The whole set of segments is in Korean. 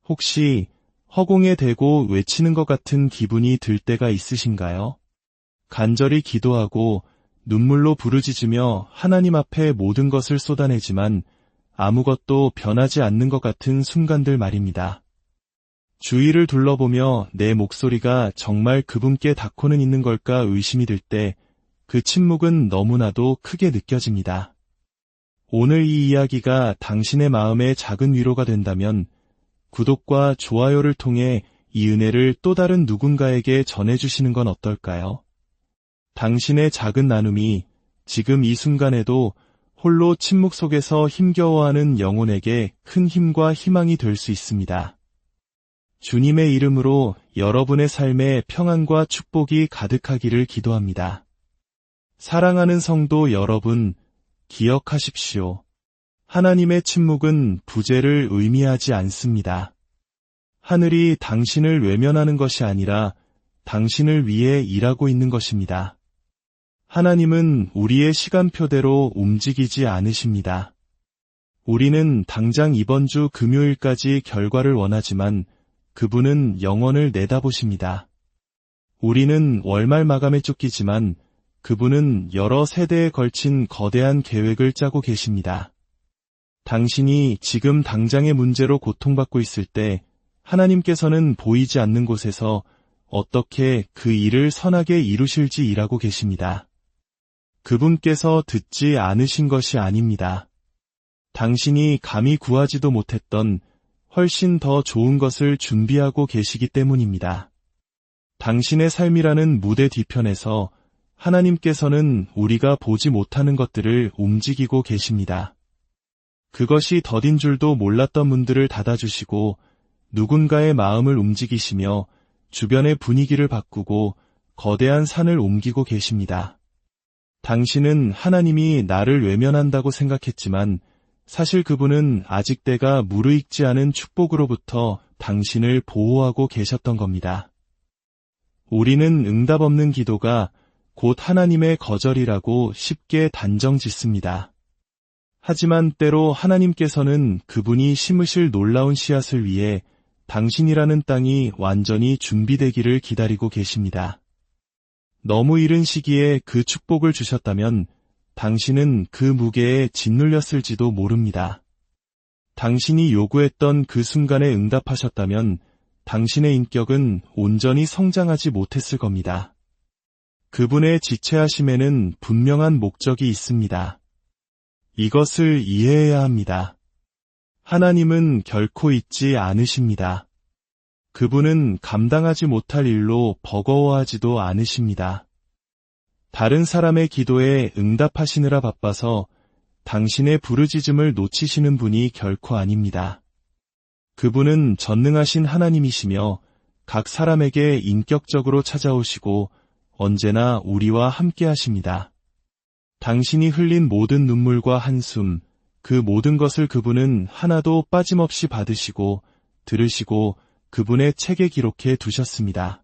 혹시 허공에 대고 외치는 것 같은 기분이 들 때가 있으신가요? 간절히 기도하고 눈물로 부르짖으며 하나님 앞에 모든 것을 쏟아내지만 아무것도 변하지 않는 것 같은 순간들 말입니다. 주위를 둘러보며 내 목소리가 정말 그분께 닿고는 있는 걸까 의심이 들 때 그 침묵은 너무나도 크게 느껴집니다. 오늘 이 이야기가 당신의 마음에 작은 위로가 된다면 구독과 좋아요를 통해 이 은혜를 또 다른 누군가에게 전해주시는 건 어떨까요? 당신의 작은 나눔이 지금 이 순간에도 홀로 침묵 속에서 힘겨워하는 영혼에게 큰 힘과 희망이 될 수 있습니다. 주님의 이름으로 여러분의 삶에 평안과 축복이 가득하기를 기도합니다. 사랑하는 성도 여러분, 기억하십시오. 하나님의 침묵은 부재를 의미하지 않습니다. 하늘이 당신을 외면하는 것이 아니라 당신을 위해 일하고 있는 것입니다. 하나님은 우리의 시간표대로 움직이지 않으십니다. 우리는 당장 이번 주 금요일까지 결과를 원하지만 그분은 영원을 내다보십니다. 우리는 월말 마감에 쫓기지만 그분은 여러 세대에 걸친 거대한 계획을 짜고 계십니다. 당신이 지금 당장의 문제로 고통받고 있을 때 하나님께서는 보이지 않는 곳에서 어떻게 그 일을 선하게 이루실지 일하고 계십니다. 그분께서 듣지 않으신 것이 아닙니다. 당신이 감히 구하지도 못했던 훨씬 더 좋은 것을 준비하고 계시기 때문입니다. 당신의 삶이라는 무대 뒤편에서 하나님께서는 우리가 보지 못하는 것들을 움직이고 계십니다. 그것이 더딘 줄도 몰랐던 문들을 닫아주시고 누군가의 마음을 움직이시며 주변의 분위기를 바꾸고 거대한 산을 옮기고 계십니다. 당신은 하나님이 나를 외면한다고 생각했지만 사실 그분은 아직 때가 무르익지 않은 축복으로부터 당신을 보호하고 계셨던 겁니다. 우리는 응답 없는 기도가 곧 하나님의 거절이라고 쉽게 단정짓습니다. 하지만 때로 하나님께서는 그분이 심으실 놀라운 씨앗을 위해 당신이라는 땅이 완전히 준비되기를 기다리고 계십니다. 너무 이른 시기에 그 축복을 주셨다면 당신은 그 무게에 짓눌렸을지도 모릅니다. 당신이 요구했던 그 순간에 응답하셨다면 당신의 인격은 온전히 성장하지 못했을 겁니다. 그분의 지체하심에는 분명한 목적이 있습니다. 이것을 이해해야 합니다. 하나님은 결코 잊지 않으십니다. 그분은 감당하지 못할 일로 버거워하지도 않으십니다. 다른 사람의 기도에 응답하시느라 바빠서 당신의 부르짖음을 놓치시는 분이 결코 아닙니다. 그분은 전능하신 하나님이시며 각 사람에게 인격적으로 찾아오시고 언제나 우리와 함께 하십니다. 당신이 흘린 모든 눈물과 한숨, 그 모든 것을 그분은 하나도 빠짐없이 받으시고 들으시고 그분의 책에 기록해 두셨습니다.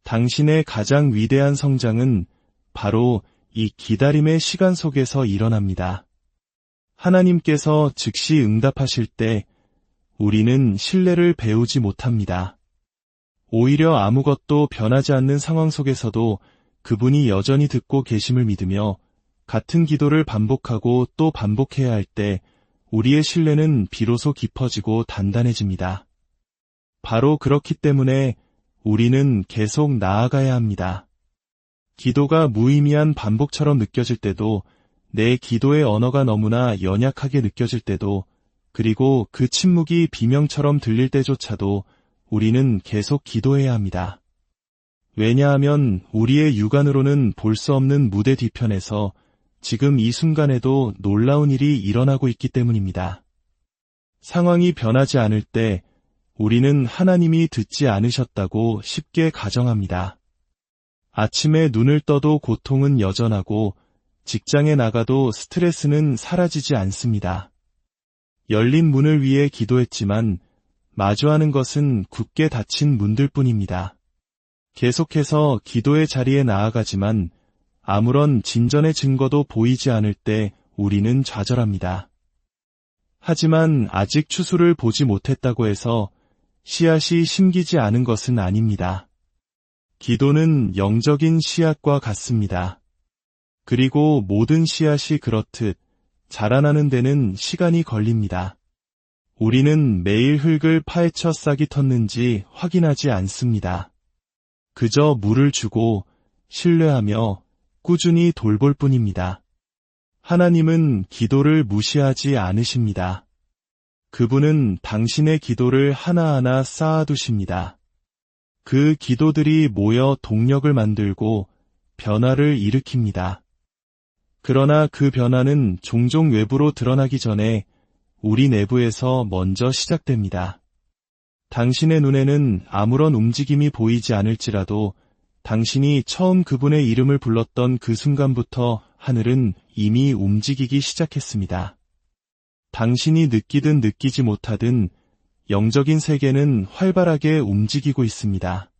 당신의 가장 위대한 성장은 바로 이 기다림의 시간 속에서 일어납니다. 하나님께서 즉시 응답하실 때 우리는 신뢰를 배우지 못합니다. 오히려 아무것도 변하지 않는 상황 속에서도 그분이 여전히 듣고 계심을 믿으며 같은 기도를 반복하고 또 반복해야 할 때 우리의 신뢰는 비로소 깊어지고 단단해집니다. 바로 그렇기 때문에 우리는 계속 나아가야 합니다. 기도가 무의미한 반복처럼 느껴질 때도, 내 기도의 언어가 너무나 연약하게 느껴질 때도, 그리고 그 침묵이 비명처럼 들릴 때조차도 우리는 계속 기도해야 합니다. 왜냐하면 우리의 육안으로는 볼 수 없는 무대 뒤편에서 지금 이 순간에도 놀라운 일이 일어나고 있기 때문입니다. 상황이 변하지 않을 때 우리는 하나님이 듣지 않으셨다고 쉽게 가정합니다. 아침에 눈을 떠도 고통은 여전하고 직장에 나가도 스트레스는 사라지지 않습니다. 열린 문을 위해 기도했지만 마주하는 것은 굳게 닫힌 문들 뿐입니다. 계속해서 기도의 자리에 나아가지만 아무런 진전의 증거도 보이지 않을 때 우리는 좌절합니다. 하지만 아직 추수를 보지 못했다고 해서 씨앗이 심기지 않은 것은 아닙니다. 기도는 영적인 씨앗과 같습니다. 그리고 모든 씨앗이 그렇듯 자라나는 데는 시간이 걸립니다. 우리는 매일 흙을 파헤쳐 싹이 텄는지 확인하지 않습니다. 그저 물을 주고 신뢰하며 꾸준히 돌볼 뿐입니다. 하나님은 기도를 무시하지 않으십니다. 그분은 당신의 기도를 하나하나 쌓아두십니다. 그 기도들이 모여 동력을 만들고 변화를 일으킵니다. 그러나 그 변화는 종종 외부로 드러나기 전에 우리 내부에서 먼저 시작됩니다. 당신의 눈에는 아무런 움직임이 보이지 않을지라도 당신이 처음 그분의 이름을 불렀던 그 순간부터 하늘은 이미 움직이기 시작했습니다. 당신이 느끼든 느끼지 못하든 영적인 세계는 활발하게 움직이고 있습니다.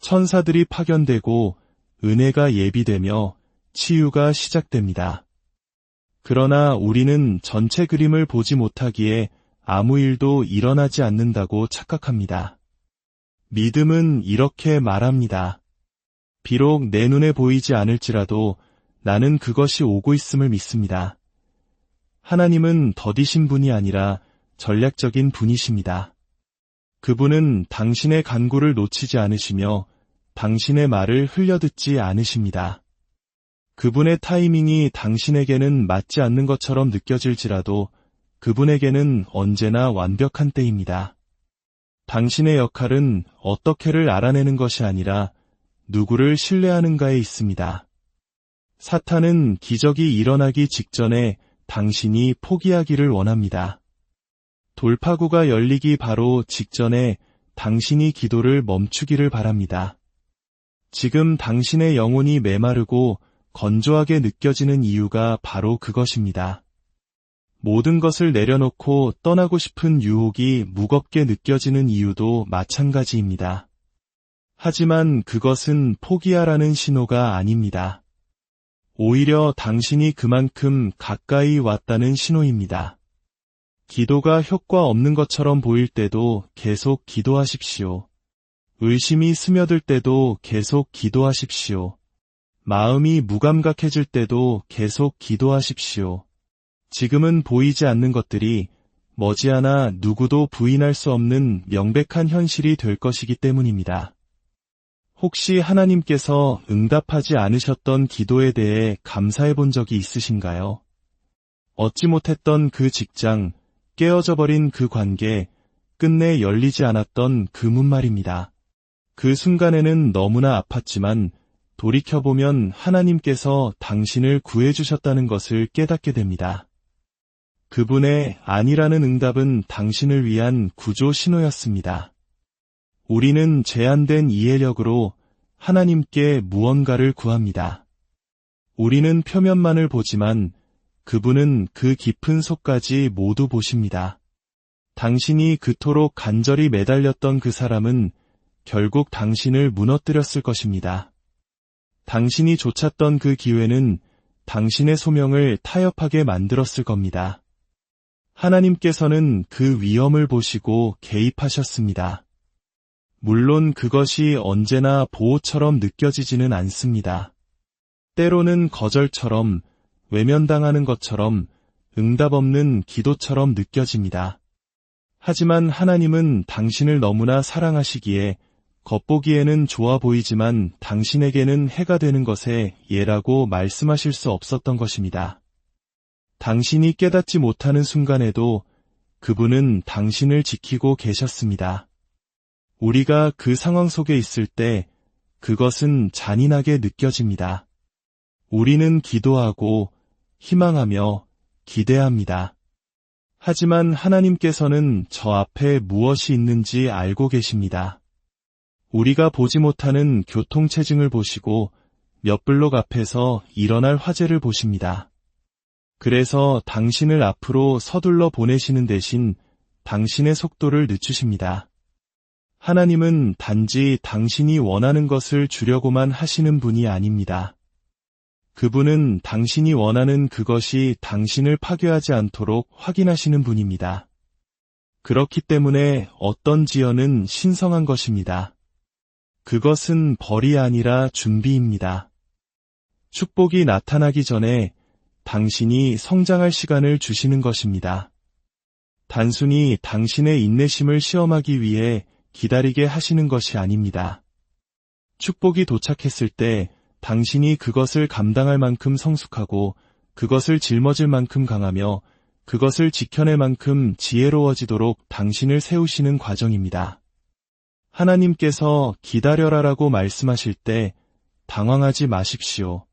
천사들이 파견되고 은혜가 예비되며 치유가 시작됩니다. 그러나 우리는 전체 그림을 보지 못하기에 아무 일도 일어나지 않는다고 착각합니다. 믿음은 이렇게 말합니다. 비록 내 눈에 보이지 않을지라도 나는 그것이 오고 있음을 믿습니다. 하나님은 더디신 분이 아니라 전략적인 분이십니다. 그분은 당신의 간구를 놓치지 않으시며 당신의 말을 흘려듣지 않으십니다. 그분의 타이밍이 당신에게는 맞지 않는 것처럼 느껴질지라도 그분에게는 언제나 완벽한 때입니다. 당신의 역할은 어떻게를 알아내는 것이 아니라 누구를 신뢰하는가에 있습니다. 사탄은 기적이 일어나기 직전에 당신이 포기하기를 원합니다. 돌파구가 열리기 바로 직전에 당신이 기도를 멈추기를 바랍니다. 지금 당신의 영혼이 메마르고 건조하게 느껴지는 이유가 바로 그것입니다. 모든 것을 내려놓고 떠나고 싶은 유혹이 무겁게 느껴지는 이유도 마찬가지입니다. 하지만 그것은 포기하라는 신호가 아닙니다. 오히려 당신이 그만큼 가까이 왔다는 신호입니다. 기도가 효과 없는 것처럼 보일 때도 계속 기도하십시오. 의심이 스며들 때도 계속 기도하십시오. 마음이 무감각해질 때도 계속 기도하십시오. 지금은 보이지 않는 것들이 머지않아 누구도 부인할 수 없는 명백한 현실이 될 것이기 때문입니다. 혹시 하나님께서 응답하지 않으셨던 기도에 대해 감사해 본 적이 있으신가요? 얻지 못했던 그 직장, 깨어져 버린 그 관계, 끝내 열리지 않았던 그 문 말입니다. 그 순간에는 너무나 아팠지만 돌이켜보면 하나님께서 당신을 구해주셨다는 것을 깨닫게 됩니다. 그분의 아니라는 응답은 당신을 위한 구조 신호였습니다. 우리는 제한된 이해력으로 하나님께 무언가를 구합니다. 우리는 표면만을 보지만 그분은 그 깊은 속까지 모두 보십니다. 당신이 그토록 간절히 매달렸던 그 사람은 결국 당신을 무너뜨렸을 것입니다. 당신이 좇았던 그 기회는 당신의 소명을 타협하게 만들었을 겁니다. 하나님께서는 그 위험을 보시고 개입하셨습니다. 물론 그것이 언제나 보호처럼 느껴지지는 않습니다. 때로는 거절처럼, 외면당하는 것처럼, 응답 없는 기도처럼 느껴집니다. 하지만 하나님은 당신을 너무나 사랑하시기에 겉보기에는 좋아 보이지만 당신에게는 해가 되는 것에 예라고 말씀하실 수 없었던 것입니다. 당신이 깨닫지 못하는 순간에도 그분은 당신을 지키고 계셨습니다. 우리가 그 상황 속에 있을 때 그것은 잔인하게 느껴집니다. 우리는 기도하고 희망하며 기대합니다. 하지만 하나님께서는 저 앞에 무엇이 있는지 알고 계십니다. 우리가 보지 못하는 교통체증을 보시고 몇 블록 앞에서 일어날 화재를 보십니다. 그래서 당신을 앞으로 서둘러 보내시는 대신 당신의 속도를 늦추십니다. 하나님은 단지 당신이 원하는 것을 주려고만 하시는 분이 아닙니다. 그분은 당신이 원하는 그것이 당신을 파괴하지 않도록 확인하시는 분입니다. 그렇기 때문에 어떤 지연은 신성한 것입니다. 그것은 벌이 아니라 준비입니다. 축복이 나타나기 전에 당신이 성장할 시간을 주시는 것입니다. 단순히 당신의 인내심을 시험하기 위해 기다리게 하시는 것이 아닙니다. 축복이 도착했을 때 당신이 그것을 감당할 만큼 성숙하고 그것을 짊어질 만큼 강하며 그것을 지켜낼 만큼 지혜로워지도록 당신을 세우시는 과정입니다. 하나님께서 기다려라라고 말씀하실 때 당황하지 마십시오.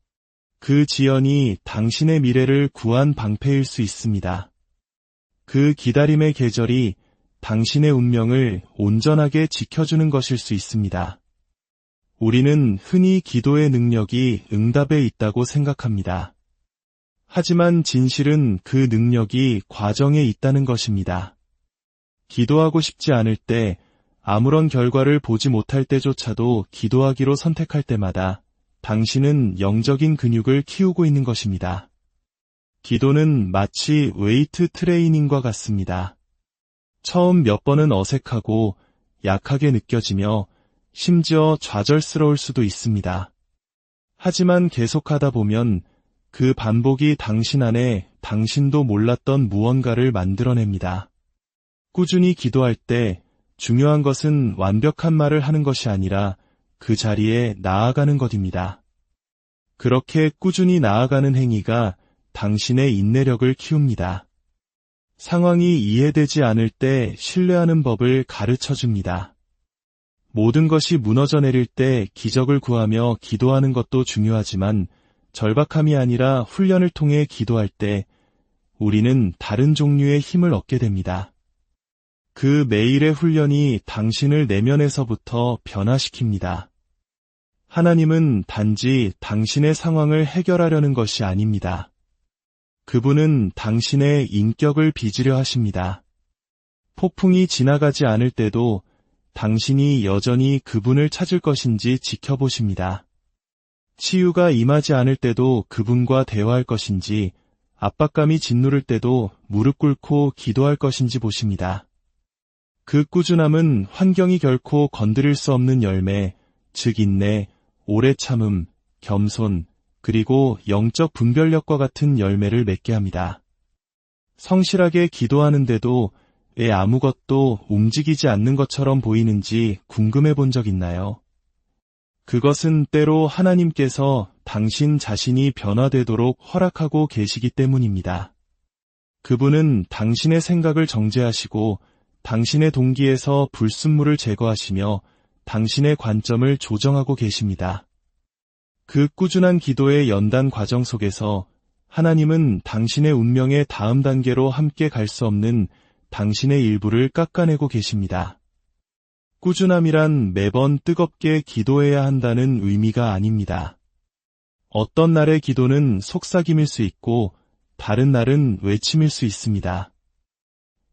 그 지연이 당신의 미래를 구한 방패일 수 있습니다. 그 기다림의 계절이 당신의 운명을 온전하게 지켜주는 것일 수 있습니다. 우리는 흔히 기도의 능력이 응답에 있다고 생각합니다. 하지만 진실은 그 능력이 과정에 있다는 것입니다. 기도하고 싶지 않을 때, 아무런 결과를 보지 못할 때조차도 기도하기로 선택할 때마다 당신은 영적인 근육을 키우고 있는 것입니다. 기도는 마치 웨이트 트레이닝과 같습니다. 처음 몇 번은 어색하고 약하게 느껴지며 심지어 좌절스러울 수도 있습니다. 하지만 계속하다 보면 그 반복이 당신 안에 당신도 몰랐던 무언가를 만들어냅니다. 꾸준히 기도할 때 중요한 것은 완벽한 말을 하는 것이 아니라 그 자리에 나아가는 것입니다. 그렇게 꾸준히 나아가는 행위가 당신의 인내력을 키웁니다. 상황이 이해되지 않을 때 신뢰하는 법을 가르쳐줍니다. 모든 것이 무너져 내릴 때 기적을 구하며 기도하는 것도 중요하지만 절박함이 아니라 훈련을 통해 기도할 때 우리는 다른 종류의 힘을 얻게 됩니다. 그 매일의 훈련이 당신을 내면에서부터 변화시킵니다. 하나님은 단지 당신의 상황을 해결하려는 것이 아닙니다. 그분은 당신의 인격을 빚으려 하십니다. 폭풍이 지나가지 않을 때도 당신이 여전히 그분을 찾을 것인지 지켜보십니다. 치유가 임하지 않을 때도 그분과 대화할 것인지, 압박감이 짓누를 때도 무릎 꿇고 기도할 것인지 보십니다. 그 꾸준함은 환경이 결코 건드릴 수 없는 열매, 즉 인내, 오래 참음, 겸손, 그리고 영적 분별력과 같은 열매를 맺게 합니다. 성실하게 기도하는데도 왜 아무것도 움직이지 않는 것처럼 보이는지 궁금해 본 적 있나요? 그것은 때로 하나님께서 당신 자신이 변화되도록 허락하고 계시기 때문입니다. 그분은 당신의 생각을 정죄하시고 당신의 동기에서 불순물을 제거하시며 당신의 관점을 조정하고 계십니다. 그 꾸준한 기도의 연단 과정 속에서 하나님은 당신의 운명의 다음 단계로 함께 갈 수 없는 당신의 일부를 깎아내고 계십니다. 꾸준함이란 매번 뜨겁게 기도해야 한다는 의미가 아닙니다. 어떤 날의 기도는 속삭임일 수 있고 다른 날은 외침일 수 있습니다.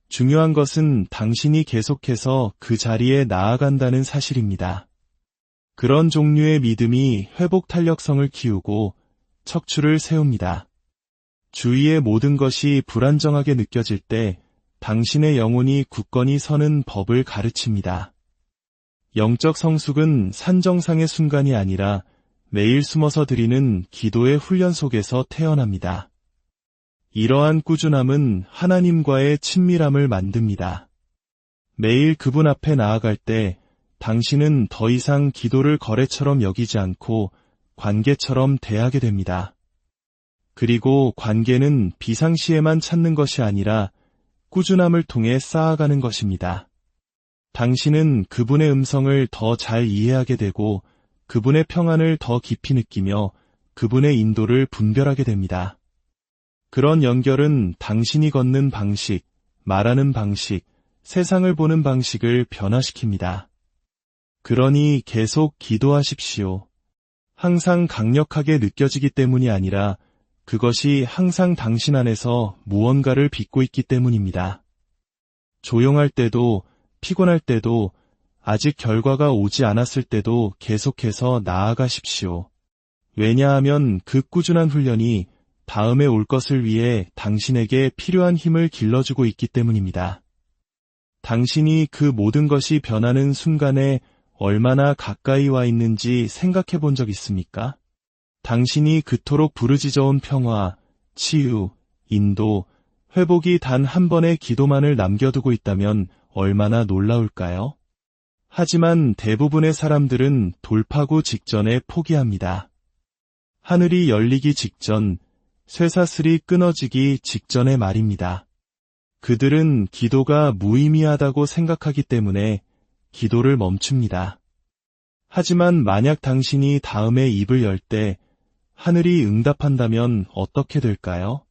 중요한 것은 당신이 계속해서 그 자리에 나아간다는 사실입니다. 그런 종류의 믿음이 회복 탄력성을 키우고 척추를 세웁니다. 주위의 모든 것이 불안정하게 느껴질 때 당신의 영혼이 굳건히 서는 법을 가르칩니다. 영적 성숙은 산정상의 순간이 아니라 매일 숨어서 드리는 기도의 훈련 속에서 태어납니다. 이러한 꾸준함은 하나님과의 친밀함을 만듭니다. 매일 그분 앞에 나아갈 때 당신은 더 이상 기도를 거래처럼 여기지 않고 관계처럼 대하게 됩니다. 그리고 관계는 비상시에만 찾는 것이 아니라 꾸준함을 통해 쌓아가는 것입니다. 당신은 그분의 음성을 더 잘 이해하게 되고 그분의 평안을 더 깊이 느끼며 그분의 인도를 분별하게 됩니다. 그런 연결은 당신이 걷는 방식, 말하는 방식, 세상을 보는 방식을 변화시킵니다. 그러니 계속 기도하십시오. 항상 강력하게 느껴지기 때문이 아니라 그것이 항상 당신 안에서 무언가를 빚고 있기 때문입니다. 조용할 때도, 피곤할 때도, 아직 결과가 오지 않았을 때도 계속해서 나아가십시오. 왜냐하면 그 꾸준한 훈련이 다음에 올 것을 위해 당신에게 필요한 힘을 길러주고 있기 때문입니다. 당신이 그 모든 것이 변하는 순간에 얼마나 가까이 와 있는지 생각해 본 적 있습니까? 당신이 그토록 부르짖어온 평화, 치유, 인도, 회복이 단 한 번의 기도만을 남겨두고 있다면 얼마나 놀라울까요? 하지만 대부분의 사람들은 돌파구 직전에 포기합니다. 하늘이 열리기 직전, 쇠사슬이 끊어지기 직전의 말입니다. 그들은 기도가 무의미하다고 생각하기 때문에 기도를 멈춥니다. 하지만 만약 당신이 다음에 입을 열 때 하늘이 응답한다면 어떻게 될까요?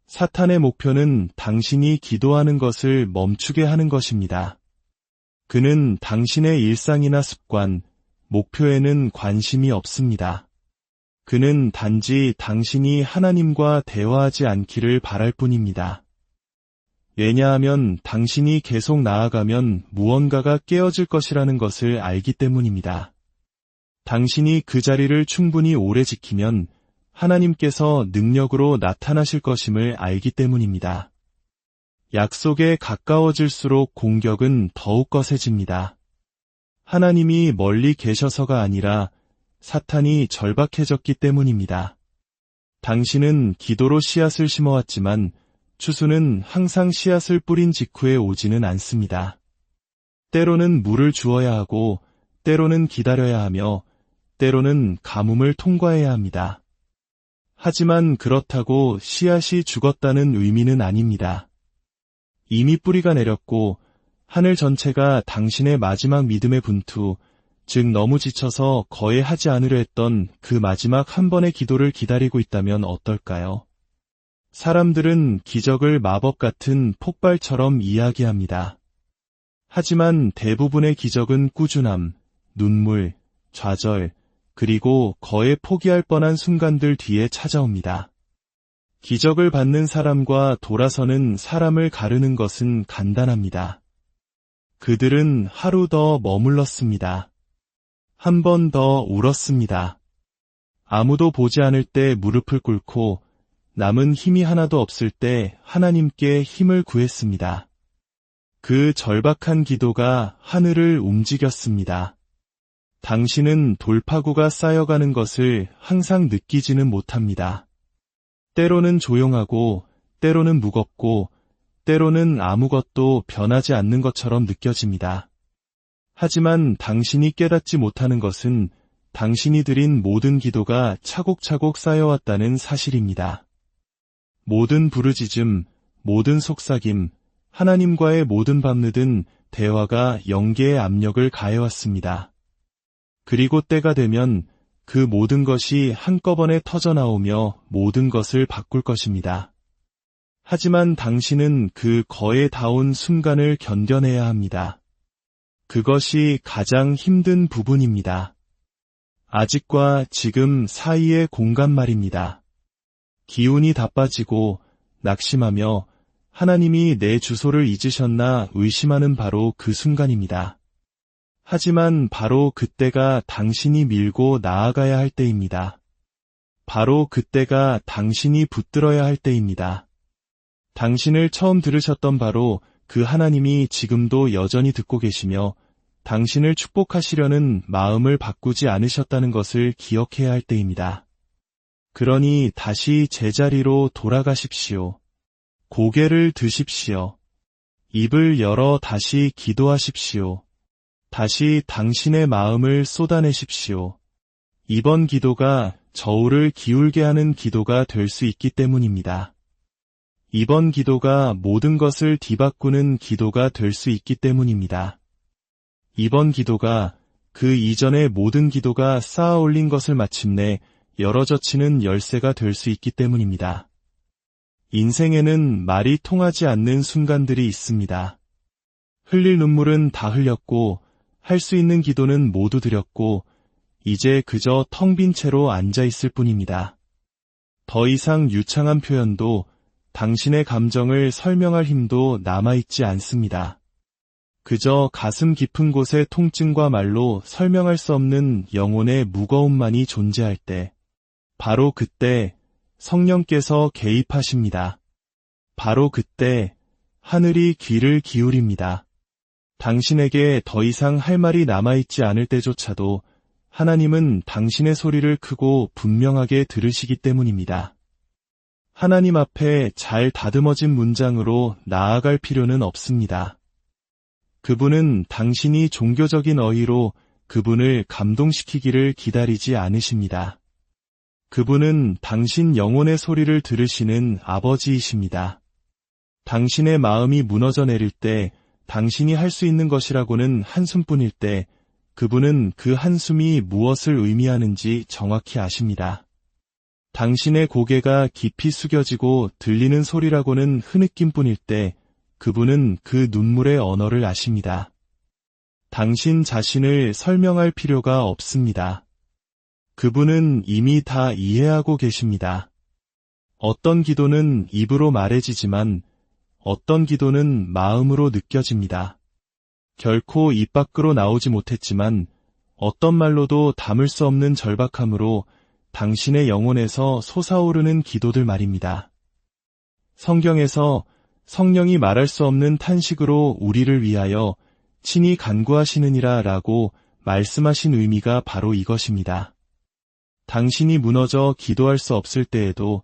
사탄의 목표는 당신이 기도하는 것을 멈추게 하는 것입니다. 그는 당신의 일상이나 습관, 목표에는 관심이 없습니다. 그는 단지 당신이 하나님과 대화하지 않기를 바랄 뿐입니다. 왜냐하면 당신이 계속 나아가면 무언가가 깨어질 것이라는 것을 알기 때문입니다. 당신이 그 자리를 충분히 오래 지키면 하나님께서 능력으로 나타나실 것임을 알기 때문입니다. 약속에 가까워질수록 공격은 더욱 거세집니다. 하나님이 멀리 계셔서가 아니라 사탄이 절박해졌기 때문입니다. 당신은 기도로 씨앗을 심어왔지만 추수는 항상 씨앗을 뿌린 직후에 오지는 않습니다. 때로는 물을 주어야 하고, 때로는 기다려야 하며, 때로는 가뭄을 통과해야 합니다. 하지만 그렇다고 씨앗이 죽었다는 의미는 아닙니다. 이미 뿌리가 내렸고, 하늘 전체가 당신의 마지막 믿음의 분투, 즉 너무 지쳐서 거의 하지 않으려 했던 그 마지막 한 번의 기도를 기다리고 있다면 어떨까요? 사람들은 기적을 마법 같은 폭발처럼 이야기합니다. 하지만 대부분의 기적은 꾸준함, 눈물, 좌절, 그리고 거의 포기할 뻔한 순간들 뒤에 찾아옵니다. 기적을 받는 사람과 돌아서는 사람을 가르는 것은 간단합니다. 그들은 하루 더 머물렀습니다. 한 번 더 울었습니다. 아무도 보지 않을 때 무릎을 꿇고 남은 힘이 하나도 없을 때 하나님께 힘을 구했습니다. 그 절박한 기도가 하늘을 움직였습니다. 당신은 돌파구가 쌓여가는 것을 항상 느끼지는 못합니다. 때로는 조용하고, 때로는 무겁고, 때로는 아무것도 변하지 않는 것처럼 느껴집니다. 하지만 당신이 깨닫지 못하는 것은 당신이 드린 모든 기도가 차곡차곡 쌓여왔다는 사실입니다. 모든 부르짖음, 모든 속삭임, 하나님과의 모든 밤늦은 대화가 영계의 압력을 가해왔습니다. 그리고 때가 되면 그 모든 것이 한꺼번에 터져나오며 모든 것을 바꿀 것입니다. 하지만 당신은 그 거에 닿은 순간을 견뎌내야 합니다. 그것이 가장 힘든 부분입니다. 아직과 지금 사이의 공간 말입니다. 기운이 다 빠지고 낙심하며 하나님이 내 주소를 잊으셨나 의심하는 바로 그 순간입니다. 하지만 바로 그때가 당신이 밀고 나아가야 할 때입니다. 바로 그때가 당신이 붙들어야 할 때입니다. 당신을 처음 들으셨던 바로 그 하나님이 지금도 여전히 듣고 계시며 당신을 축복하시려는 마음을 바꾸지 않으셨다는 것을 기억해야 할 때입니다. 그러니 다시 제자리로 돌아가십시오. 고개를 드십시오. 입을 열어 다시 기도하십시오. 다시 당신의 마음을 쏟아내십시오. 이번 기도가 저울을 기울게 하는 기도가 될 수 있기 때문입니다. 이번 기도가 모든 것을 뒤바꾸는 기도가 될 수 있기 때문입니다. 이번 기도가 그 이전의 모든 기도가 쌓아 올린 것을 마침내 열어젖히는 열쇠가 될 수 있기 때문입니다. 인생에는 말이 통하지 않는 순간들이 있습니다. 흘릴 눈물은 다 흘렸고 할 수 있는 기도는 모두 드렸고 이제 그저 텅 빈 채로 앉아 있을 뿐입니다. 더 이상 유창한 표현도 당신의 감정을 설명할 힘도 남아있지 않습니다. 그저 가슴 깊은 곳의 통증과 말로 설명할 수 없는 영혼의 무거움만이 존재할 때, 바로 그때 성령께서 개입하십니다. 바로 그때 하늘이 귀를 기울입니다. 당신에게 더 이상 할 말이 남아있지 않을 때조차도 하나님은 당신의 소리를 크고 분명하게 들으시기 때문입니다. 하나님 앞에 잘 다듬어진 문장으로 나아갈 필요는 없습니다. 그분은 당신이 종교적인 어휘로 그분을 감동시키기를 기다리지 않으십니다. 그분은 당신 영혼의 소리를 들으시는 아버지이십니다. 당신의 마음이 무너져 내릴 때 당신이 할 수 있는 것이라고는 한숨뿐일 때 그분은 그 한숨이 무엇을 의미하는지 정확히 아십니다. 당신의 고개가 깊이 숙여지고 들리는 소리라고는 흐느낌뿐일 때 그분은 그 눈물의 언어를 아십니다. 당신 자신을 설명할 필요가 없습니다. 그분은 이미 다 이해하고 계십니다. 어떤 기도는 입으로 말해지지만 어떤 기도는 마음으로 느껴집니다. 결코 입 밖으로 나오지 못했지만 어떤 말로도 담을 수 없는 절박함으로 당신의 영혼에서 솟아오르는 기도들 말입니다. 성경에서 성령이 말할 수 없는 탄식으로 우리를 위하여 친히 간구하시느니라 라고 말씀하신 의미가 바로 이것입니다. 당신이 무너져 기도할 수 없을 때에도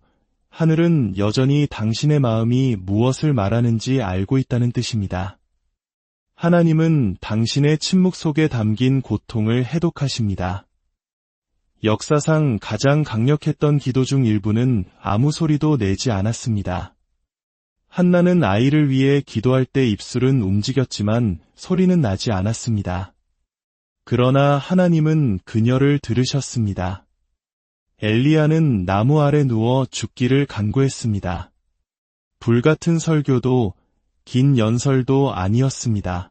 하늘은 여전히 당신의 마음이 무엇을 말하는지 알고 있다는 뜻입니다. 하나님은 당신의 침묵 속에 담긴 고통을 해독하십니다. 역사상 가장 강력했던 기도 중 일부는 아무 소리도 내지 않았습니다. 한나는 아이를 위해 기도할 때 입술은 움직였지만 소리는 나지 않았습니다. 그러나 하나님은 그녀를 들으셨습니다. 엘리야는 나무 아래 누워 죽기를 간구했습니다. 불같은 설교도 긴 연설도 아니었습니다.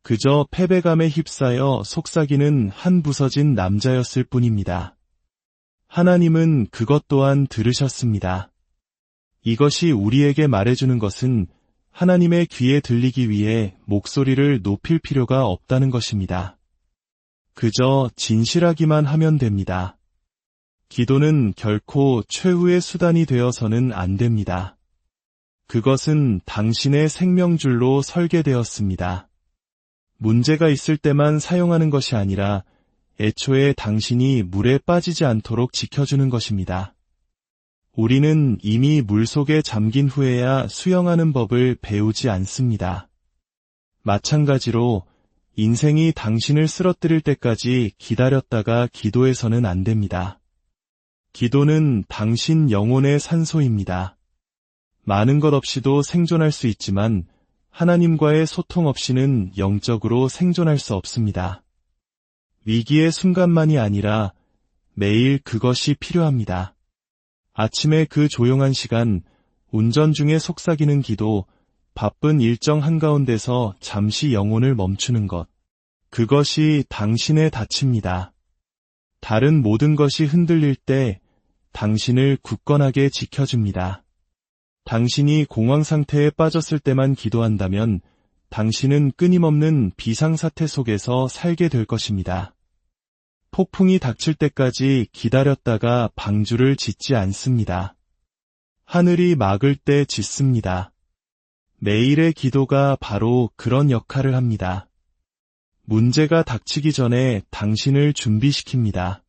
그저 패배감에 휩싸여 속삭이는 한 부서진 남자였을 뿐입니다. 하나님은 그것 또한 들으셨습니다. 이것이 우리에게 말해주는 것은 하나님의 귀에 들리기 위해 목소리를 높일 필요가 없다는 것입니다. 그저 진실하기만 하면 됩니다. 기도는 결코 최후의 수단이 되어서는 안 됩니다. 그것은 당신의 생명줄로 설계되었습니다. 문제가 있을 때만 사용하는 것이 아니라 애초에 당신이 물에 빠지지 않도록 지켜주는 것입니다. 우리는 이미 물속에 잠긴 후에야 수영하는 법을 배우지 않습니다. 마찬가지로 인생이 당신을 쓰러뜨릴 때까지 기다렸다가 기도해서는 안 됩니다. 기도는 당신 영혼의 산소입니다. 많은 것 없이도 생존할 수 있지만 하나님과의 소통 없이는 영적으로 생존할 수 없습니다. 위기의 순간만이 아니라 매일 그것이 필요합니다. 아침에 그 조용한 시간, 운전 중에 속삭이는 기도, 바쁜 일정 한가운데서 잠시 영혼을 멈추는 것. 그것이 당신의 닻입니다. 다른 모든 것이 흔들릴 때 당신을 굳건하게 지켜줍니다. 당신이 공황 상태에 빠졌을 때만 기도한다면 당신은 끊임없는 비상사태 속에서 살게 될 것입니다. 폭풍이 닥칠 때까지 기다렸다가 방주를 짓지 않습니다. 하늘이 막을 때 짓습니다. 매일의 기도가 바로 그런 역할을 합니다. 문제가 닥치기 전에 당신을 준비시킵니다.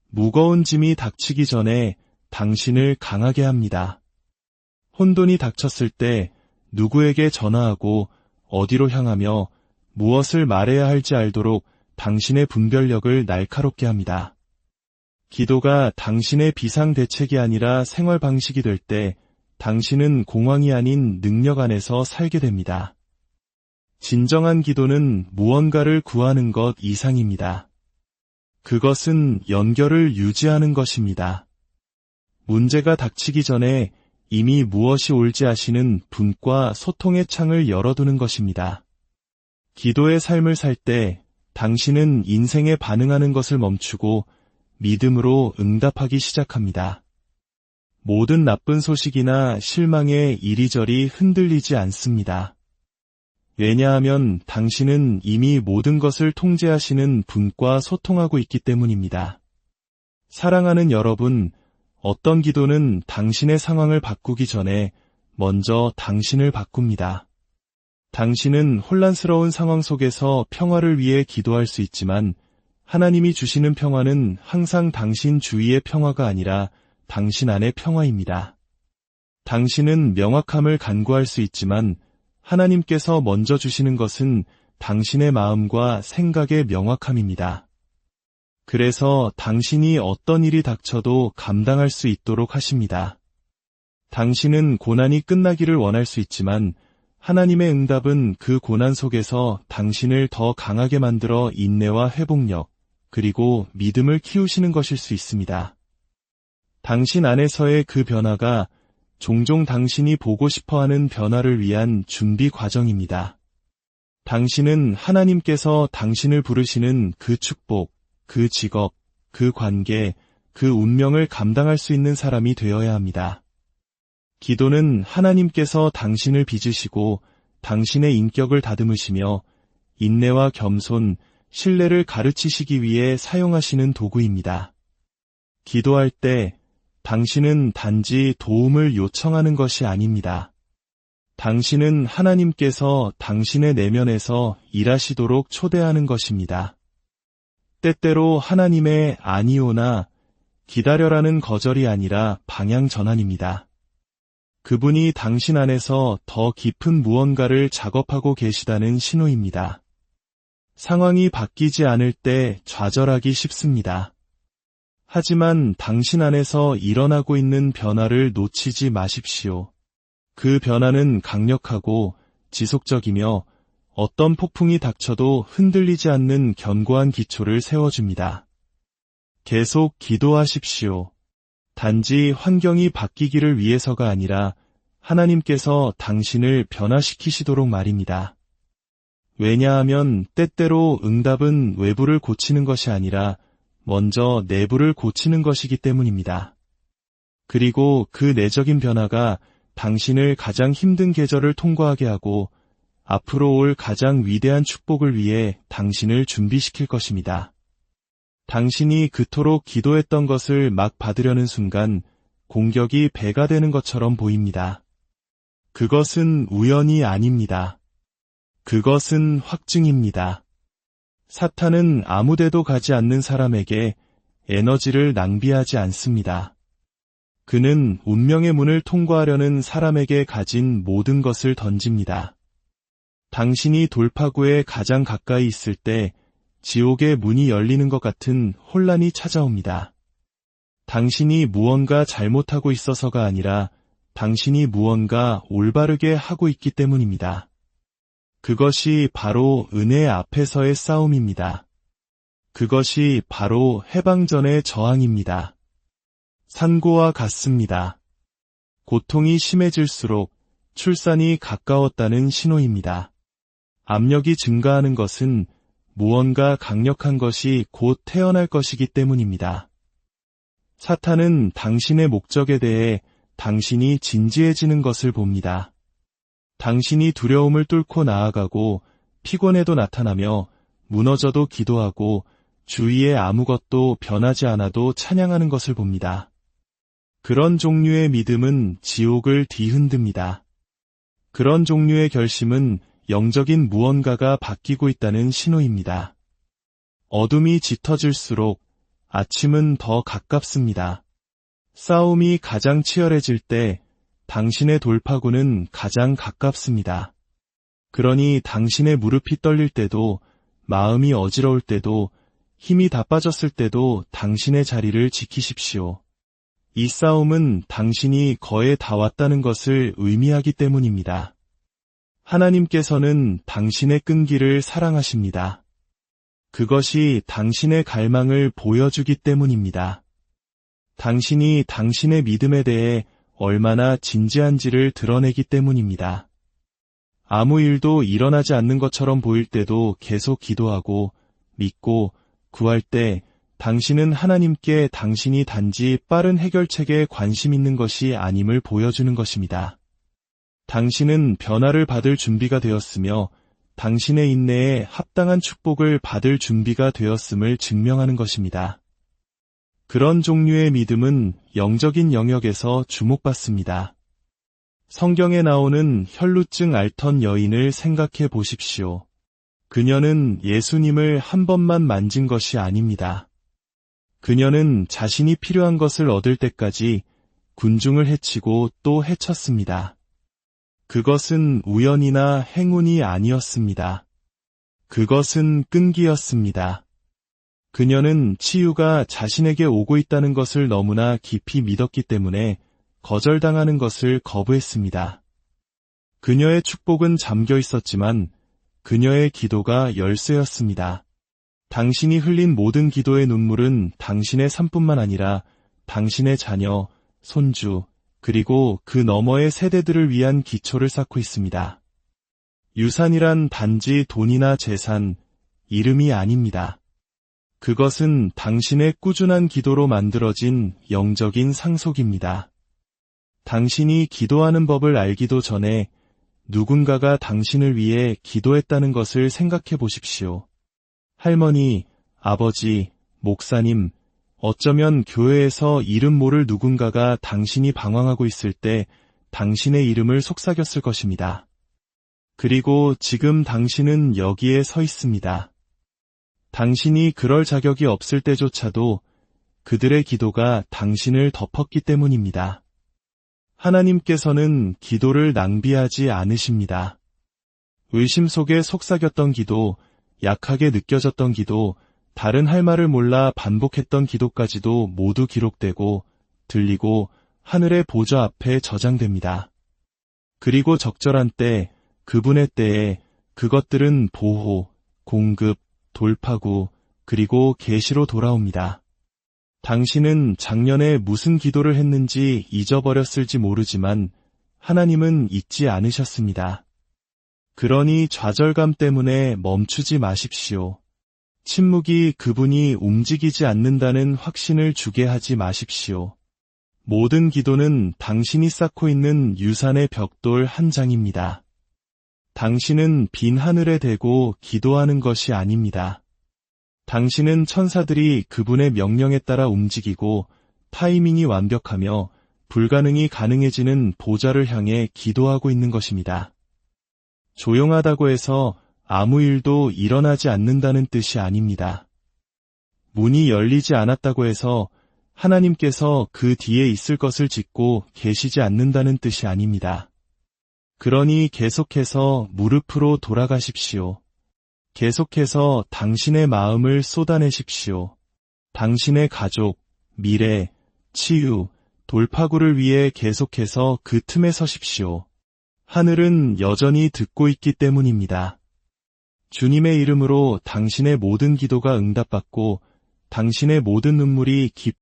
무거운 짐이 닥치기 전에 당신을 강하게 합니다. 혼돈이 닥쳤을 때 누구에게 전화하고 어디로 향하며 무엇을 말해야 할지 알도록 당신의 분별력을 날카롭게 합니다. 기도가 당신의 비상대책이 아니라 생활 방식이 될 때 당신은 공황이 아닌 능력 안에서 살게 됩니다. 진정한 기도는 무언가를 구하는 것 이상입니다. 그것은 연결을 유지하는 것입니다. 문제가 닥치기 전에 이미 무엇이 올지 아시는 분과 소통의 창을 열어두는 것입니다. 기도의 삶을 살 때 당신은 인생에 반응하는 것을 멈추고 믿음으로 응답하기 시작합니다. 모든 나쁜 소식이나 실망에 이리저리 흔들리지 않습니다. 왜냐하면 당신은 이미 모든 것을 통제하시는 분과 소통하고 있기 때문입니다. 사랑하는 여러분, 어떤 기도는 당신의 상황을 바꾸기 전에 먼저 당신을 바꿉니다. 당신은 혼란스러운 상황 속에서 평화를 위해 기도할 수 있지만 하나님이 주시는 평화는 항상 당신 주위의 평화가 아니라 당신 안의 평화입니다. 당신은 명확함을 간구할 수 있지만 하나님께서 먼저 주시는 것은 당신의 마음과 생각의 명확함입니다. 그래서 당신이 어떤 일이 닥쳐도 감당할 수 있도록 하십니다. 당신은 고난이 끝나기를 원할 수 있지만 하나님의 응답은 그 고난 속에서 당신을 더 강하게 만들어 인내와 회복력, 그리고 믿음을 키우시는 것일 수 있습니다. 당신 안에서의 그 변화가 종종 당신이 보고 싶어하는 변화를 위한 준비 과정입니다. 당신은 하나님께서 당신을 부르시는 그 축복, 그 직업, 그 관계, 그 운명을 감당할 수 있는 사람이 되어야 합니다. 기도는 하나님께서 당신을 빚으시고 당신의 인격을 다듬으시며 인내와 겸손, 신뢰를 가르치시기 위해 사용하시는 도구입니다. 기도할 때 당신은 단지 도움을 요청하는 것이 아닙니다. 당신은 하나님께서 당신의 내면에서 일하시도록 초대하는 것입니다. 때때로 하나님의 아니오나 기다려라는 거절이 아니라 방향 전환입니다. 그분이 당신 안에서 더 깊은 무언가를 작업하고 계시다는 신호입니다. 상황이 바뀌지 않을 때 좌절하기 쉽습니다. 하지만 당신 안에서 일어나고 있는 변화를 놓치지 마십시오. 그 변화는 강력하고 지속적이며 어떤 폭풍이 닥쳐도 흔들리지 않는 견고한 기초를 세워줍니다. 계속 기도하십시오. 단지 환경이 바뀌기를 위해서가 아니라 하나님께서 당신을 변화시키시도록 말입니다. 왜냐하면 때때로 응답은 외부를 고치는 것이 아니라 먼저 내부를 고치는 것이기 때문입니다. 그리고 그 내적인 변화가 당신을 가장 힘든 계절을 통과하게 하고 앞으로 올 가장 위대한 축복을 위해 당신을 준비시킬 것입니다. 당신이 그토록 기도했던 것을 막 받으려는 순간 공격이 배가 되는 것처럼 보입니다. 그것은 우연이 아닙니다. 그것은 확증입니다. 사탄은 아무데도 가지 않는 사람에게 에너지를 낭비하지 않습니다. 그는 운명의 문을 통과하려는 사람에게 가진 모든 것을 던집니다. 당신이 돌파구에 가장 가까이 있을 때 지옥의 문이 열리는 것 같은 혼란이 찾아옵니다. 당신이 무언가 잘못하고 있어서가 아니라 당신이 무언가 올바르게 하고 있기 때문입니다. 그것이 바로 은혜 앞에서의 싸움입니다. 그것이 바로 해방전의 저항입니다. 산고와 같습니다. 고통이 심해질수록 출산이 가까웠다는 신호입니다. 압력이 증가하는 것은 무언가 강력한 것이 곧 태어날 것이기 때문입니다. 사탄은 당신의 목적에 대해 당신이 진지해지는 것을 봅니다. 당신이 두려움을 뚫고 나아가고 피곤해도 나타나며 무너져도 기도하고 주위에 아무것도 변하지 않아도 찬양하는 것을 봅니다. 그런 종류의 믿음은 지옥을 뒤흔듭니다. 그런 종류의 결심은 영적인 무언가가 바뀌고 있다는 신호입니다. 어둠이 짙어질수록 아침은 더 가깝습니다. 싸움이 가장 치열해질 때 당신의 돌파구는 가장 가깝습니다. 그러니 당신의 무릎이 떨릴 때도, 마음이 어지러울 때도, 힘이 다 빠졌을 때도 당신의 자리를 지키십시오. 이 싸움은 당신이 거의 다 왔다는 것을 의미하기 때문입니다. 하나님께서는 당신의 끈기를 사랑하십니다. 그것이 당신의 갈망을 보여주기 때문입니다. 당신이 당신의 믿음에 대해 얼마나 진지한지를 드러내기 때문입니다. 아무 일도 일어나지 않는 것처럼 보일 때도 계속 기도하고 믿고 구할 때 당신은 하나님께 당신이 단지 빠른 해결책에 관심 있는 것이 아님을 보여주는 것입니다. 당신은 변화를 받을 준비가 되었으며 당신의 인내에 합당한 축복을 받을 준비가 되었음을 증명하는 것입니다. 그런 종류의 믿음은 영적인 영역에서 주목받습니다. 성경에 나오는 혈루증 앓던 여인을 생각해 보십시오. 그녀는 예수님을 한 번만 만진 것이 아닙니다. 그녀는 자신이 필요한 것을 얻을 때까지 군중을 해치고 또 해쳤습니다. 그것은 우연이나 행운이 아니었습니다. 그것은 끈기였습니다. 그녀는 치유가 자신에게 오고 있다는 것을 너무나 깊이 믿었기 때문에 거절당하는 것을 거부했습니다. 그녀의 축복은 잠겨 있었지만 그녀의 기도가 열쇠였습니다. 당신이 흘린 모든 기도의 눈물은 당신의 삶뿐만 아니라 당신의 자녀, 손주, 그리고 그 너머의 세대들을 위한 기초를 쌓고 있습니다. 유산이란 단지 돈이나 재산, 이름이 아닙니다. 그것은 당신의 꾸준한 기도로 만들어진 영적인 상속입니다. 당신이 기도하는 법을 알기도 전에 누군가가 당신을 위해 기도했다는 것을 생각해 보십시오. 할머니, 아버지, 목사님, 어쩌면 교회에서 이름 모를 누군가가 당신이 방황하고 있을 때 당신의 이름을 속삭였을 것입니다. 그리고 지금 당신은 여기에 서 있습니다. 당신이 그럴 자격이 없을 때조차도 그들의 기도가 당신을 덮었기 때문입니다. 하나님께서는 기도를 낭비하지 않으십니다. 의심 속에 속삭였던 기도, 약하게 느껴졌던 기도, 다른 할 말을 몰라 반복했던 기도까지도 모두 기록되고 들리고 하늘의 보좌 앞에 저장됩니다. 그리고 적절한 때, 그분의 때에 그것들은 보호, 공급, 돌파구, 그리고 계시로 돌아옵니다. 당신은 작년에 무슨 기도를 했는지 잊어버렸을지 모르지만 하나님은 잊지 않으셨습니다. 그러니 좌절감 때문에 멈추지 마십시오. 침묵이 그분이 움직이지 않는다는 확신을 주게 하지 마십시오. 모든 기도는 당신이 쌓고 있는 유산의 벽돌 한 장입니다. 당신은 빈 하늘에 대고 기도하는 것이 아닙니다. 당신은 천사들이 그분의 명령에 따라 움직이고 타이밍이 완벽하며 불가능이 가능해지는 보좌를 향해 기도하고 있는 것입니다. 조용하다고 해서 아무 일도 일어나지 않는다는 뜻이 아닙니다. 문이 열리지 않았다고 해서 하나님께서 그 뒤에 있을 것을 짓고 계시지 않는다는 뜻이 아닙니다. 그러니 계속해서 무릎으로 돌아가십시오. 계속해서 당신의 마음을 쏟아내십시오. 당신의 가족, 미래, 치유, 돌파구를 위해 계속해서 그 틈에 서십시오. 하늘은 여전히 듣고 있기 때문입니다. 주님의 이름으로 당신의 모든 기도가 응답받고 당신의 모든 눈물이